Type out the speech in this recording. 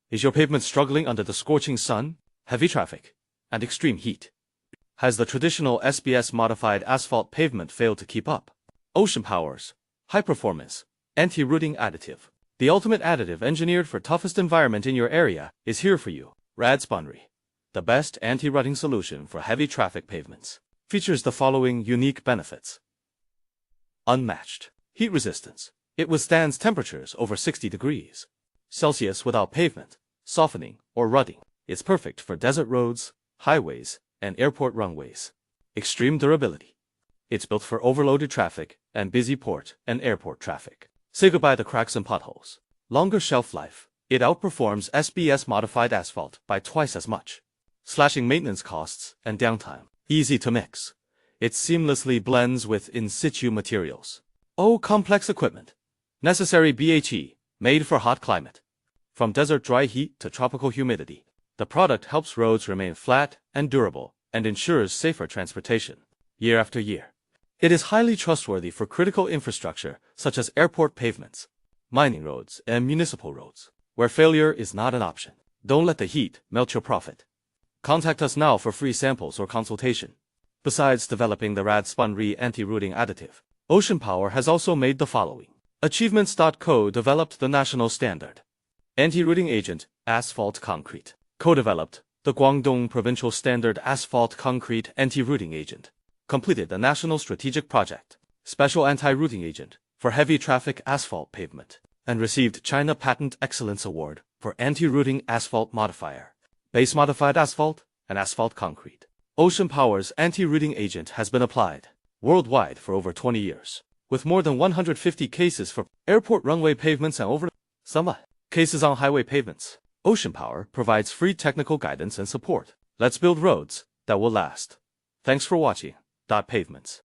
Is your pavement struggling under the scorching sun, heavy traffic, and extreme heat? Has the traditional SBS-modified asphalt pavement failed to keep up? Oceanpower's high-performance, anti-rutting additive, the ultimate additive engineered for toughest environment in your area, is here for you. Radspun, the best anti-rutting solution for heavy traffic pavements, features the following unique benefits. Unmatched heat resistance. It withstands temperatures over 60 degrees Celsius without pavement, softening, or rutting. It's perfect for desert roads, highways, and airport runways. Extreme durability. It's built for overloaded traffic and busy port and airport traffic. Say goodbye to cracks and potholes. Longer shelf life. It outperforms SBS-modified asphalt by twice as much, slashing maintenance costs and downtime. Easy to mix. It seamlessly blends with in-situ materials. Oh, complex equipment. Necessary BHE, made for hot climate. From desert dry heat to tropical humidity, the product helps roads remain flat and durable and ensures safer transportation year after year. It is highly trustworthy for critical infrastructure such as airport pavements, mining roads, and municipal roads, where failure is not an option. Don't let the heat melt your profit. Contact us now for free samples or consultation. Besides developing the Radspun anti-rutting additive, Oceanpower has also made the following. Achievements.co developed the national standard anti-rutting agent, asphalt concrete. Co-developed the Guangdong Provincial Standard Asphalt Concrete Anti-Rutting Agent. Completed the National Strategic Project, Special Anti-Rutting Agent for Heavy Traffic Asphalt Pavement, and received China Patent Excellence Award for Anti-Rutting Asphalt Modifier, Base Modified Asphalt, and Asphalt Concrete. Oceanpower's anti-rutting agent has been applied worldwide for over 20 years, with more than 150 cases for airport runway pavements and over some cases on highway pavements. Oceanpower provides free technical guidance and support. Let's build roads that will last. Thanks for watching. Pavements.